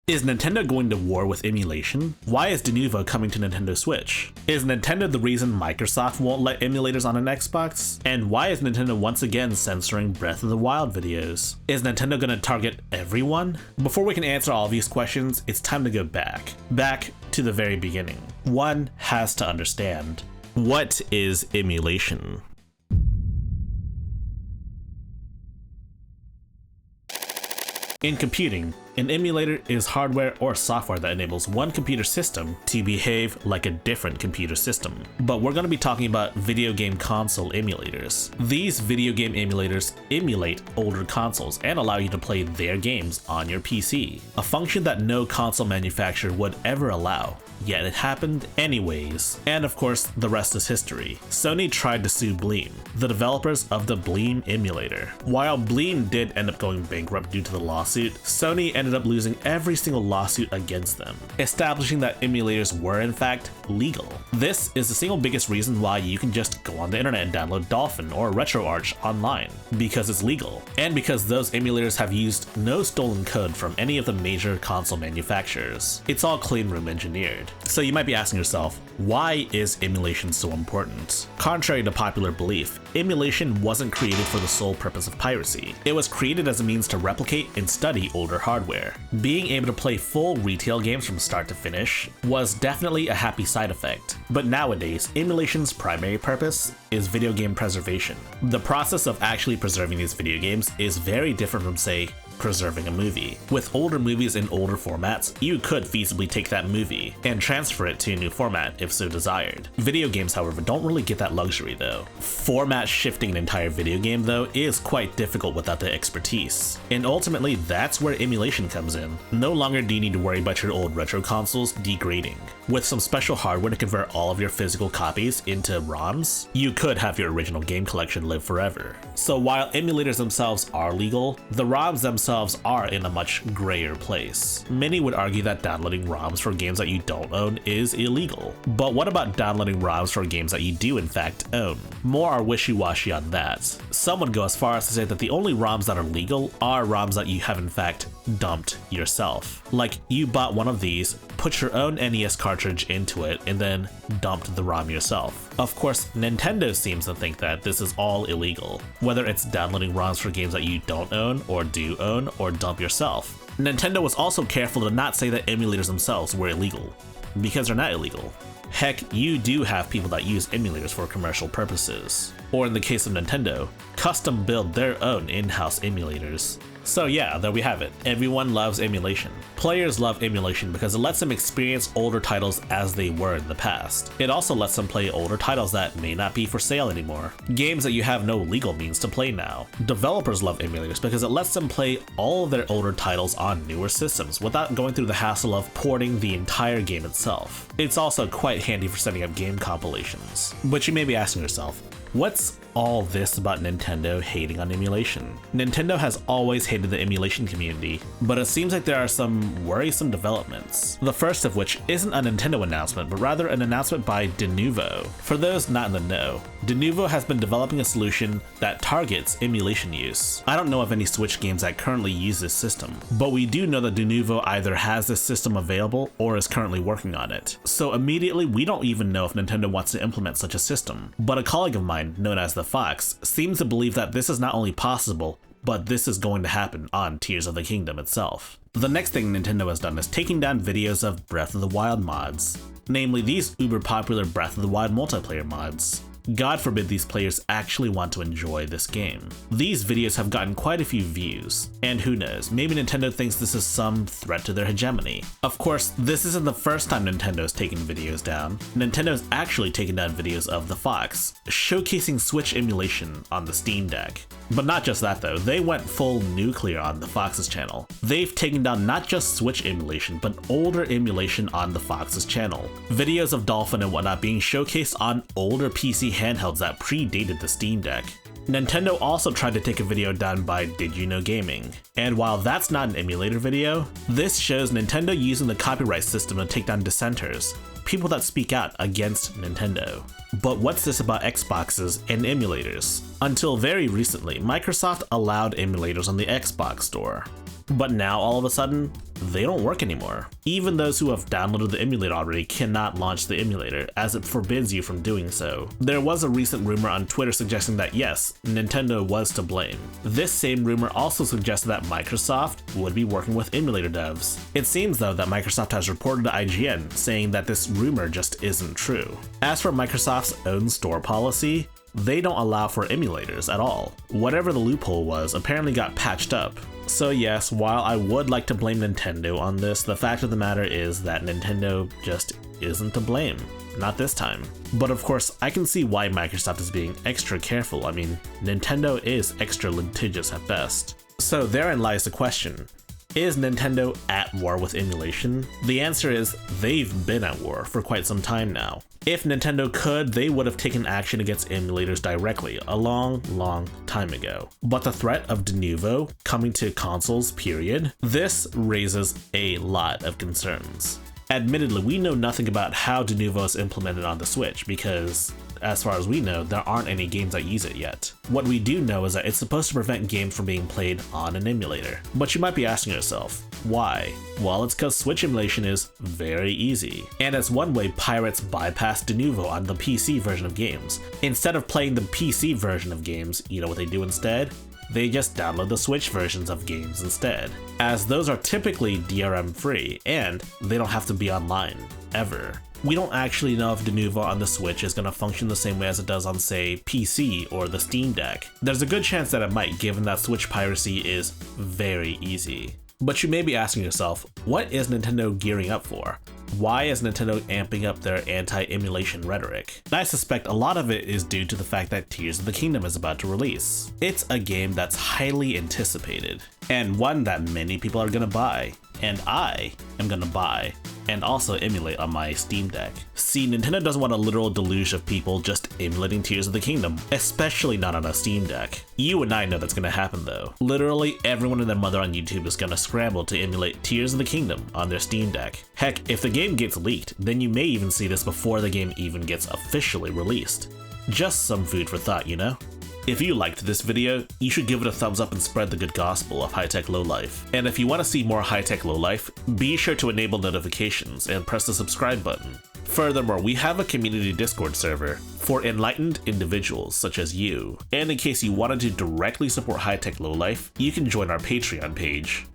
Is Nintendo going to war with emulation? Why is Denuvo coming to Nintendo Switch? Is Nintendo the reason Microsoft won't let emulators on an Xbox? And why is Nintendo once again censoring Breath of the Wild videos? Is Nintendo going to target everyone? Before we can answer all of these questions, it's time to go back to the very beginning. One has to understand, what is emulation? In computing, an emulator is hardware or software that enables one computer system to behave like a different computer system. But we're going to be talking about video game console emulators. These video game emulators emulate older consoles and allow you to play their games on your PC, a function that no console manufacturer would ever allow. Yet it happened anyways. And of course, the rest is history. Sony tried to sue Bleem, the developers of the Bleem emulator. While Bleem did end up going bankrupt due to the lawsuit, Sony ended up losing every single lawsuit against them, establishing that emulators were in fact legal. This is the single biggest reason why you can just go on the internet and download Dolphin or RetroArch online, because it's legal, and because those emulators have used no stolen code from any of the major console manufacturers. It's all clean room engineered. So you might be asking yourself, why is emulation so important? Contrary to popular belief, emulation wasn't created for the sole purpose of piracy. It was created as a means to replicate and study older hardware. Being able to play full retail games from start to finish was definitely a happy side effect. But nowadays, emulation's primary purpose is video game preservation. The process of actually preserving these video games is very different from, say, preserving a movie. With older movies in older formats, you could feasibly take that movie and transfer it to a new format if so desired. Video games, however, don't really get that luxury though. Format shifting an entire video game though is quite difficult without the expertise. And ultimately, that's where emulation comes in. No longer do you need to worry about your old retro consoles degrading. With some special hardware to convert all of your physical copies into ROMs, you could have your original game collection live forever. So while emulators themselves are legal, the ROMs themselves are in a much grayer place. Many would argue that downloading ROMs for games that you don't own is illegal. But what about downloading ROMs for games that you do in fact own? More are wishy-washy on that. Some would go as far as to say that the only ROMs that are legal are ROMs that you have in fact dumped yourself. Like, you bought one of these, put your own NES cartridge into it, and then dumped the ROM yourself. Of course, Nintendo seems to think that this is all illegal, whether it's downloading ROMs for games that you don't own, or do own, or dump yourself. Nintendo was also careful to not say that emulators themselves were illegal, because they're not illegal. Heck, you do have people that use emulators for commercial purposes. Or in the case of Nintendo, custom build their own in-house emulators. So yeah, there we have it. Everyone loves emulation. Players love emulation because it lets them experience older titles as they were in the past. It also lets them play older titles that may not be for sale anymore. Games that you have no legal means to play now. Developers love emulators because it lets them play all of their older titles on newer systems without going through the hassle of porting the entire game itself. It's also quite handy for setting up game compilations. But you may be asking yourself, what's all this about Nintendo hating on emulation? Nintendo has always hated the emulation community, but it seems like there are some worrisome developments. The first of which isn't a Nintendo announcement, but rather an announcement by Denuvo. For those not in the know, Denuvo has been developing a solution that targets emulation use. I don't know of any Switch games that currently use this system, but we do know that Denuvo either has this system available or is currently working on it. So immediately, we don't even know if Nintendo wants to implement such a system, but a colleague of mine, known as the Fox, seems to believe that this is not only possible, but this is going to happen on Tears of the Kingdom itself. The next thing Nintendo has done is taking down videos of Breath of the Wild mods, namely these uber popular Breath of the Wild multiplayer mods. God forbid these players actually want to enjoy this game. These videos have gotten quite a few views, and who knows, maybe Nintendo thinks this is some threat to their hegemony. Of course, this isn't the first time Nintendo's taken videos down. Nintendo's actually taken down videos of the Fox, showcasing Switch emulation on the Steam Deck. But not just that though, they went full nuclear on the Fox's channel. They've taken down not just Switch emulation, but older emulation on the Fox's channel. Videos of Dolphin and whatnot being showcased on older PC handhelds that predated the Steam Deck. Nintendo also tried to take a video down by Did You Know Gaming, and while that's not an emulator video, this shows Nintendo using the copyright system to take down dissenters, people that speak out against Nintendo. But what's this about Xboxes and emulators? Until very recently, Microsoft allowed emulators on the Xbox store. But now all of a sudden, they don't work anymore. Even those who have downloaded the emulator already cannot launch the emulator, as it forbids you from doing so. There was a recent rumor on Twitter suggesting that yes, Nintendo was to blame. This same rumor also suggested that Microsoft would be working with emulator devs. It seems though that Microsoft has reported to IGN saying that this rumor just isn't true. As for Microsoft's own store policy, they don't allow for emulators at all. Whatever the loophole was apparently got patched up. So yes, while I would like to blame Nintendo on this, the fact of the matter is that Nintendo just isn't to blame. Not this time. But of course, I can see why Microsoft is being extra careful. I mean, Nintendo is extra litigious at best. So therein lies the question. Is Nintendo at war with emulation? The answer is they've been at war for quite some time now. If Nintendo could, they would have taken action against emulators directly a long time ago. But the threat of de novo coming to consoles, period, this raises a lot of concerns. Admittedly, we know nothing about how de novo is implemented on the Switch because, as far as we know, there aren't any games that use it yet. What we do know is that it's supposed to prevent games from being played on an emulator. But you might be asking yourself, why? Well, it's because Switch emulation is very easy. And it's one way pirates bypass de novo on the PC version of games. Instead of playing the PC version of games, you know what they do instead? They just download the Switch versions of games instead, as those are typically DRM free and they don't have to be online, ever. We don't actually know if de novo on the Switch is going to function the same way as it does on, say, PC or the Steam Deck. There's a good chance that it might, given that Switch piracy is very easy. But you may be asking yourself, what is Nintendo gearing up for? Why is Nintendo amping up their anti-emulation rhetoric? And I suspect a lot of it is due to the fact that Tears of the Kingdom is about to release. It's a game that's highly anticipated, and one that many people are gonna buy, and I am gonna buy and also emulate on my Steam Deck. See, Nintendo doesn't want a literal deluge of people just emulating Tears of the Kingdom, especially not on a Steam Deck. You and I know that's gonna happen though. Literally everyone and their mother on YouTube is gonna scramble to emulate Tears of the Kingdom on their Steam Deck. Heck, if the game gets leaked, then you may even see this before the game even gets officially released. Just some food for thought, you know? If you liked this video, you should give it a thumbs up and spread the good gospel of high-tech lowlife. And if you want to see more high-tech lowlife, be sure to enable notifications and press the subscribe button. Furthermore, we have a community Discord server for enlightened individuals such as you. And in case you wanted to directly support high-tech lowlife, you can join our Patreon page.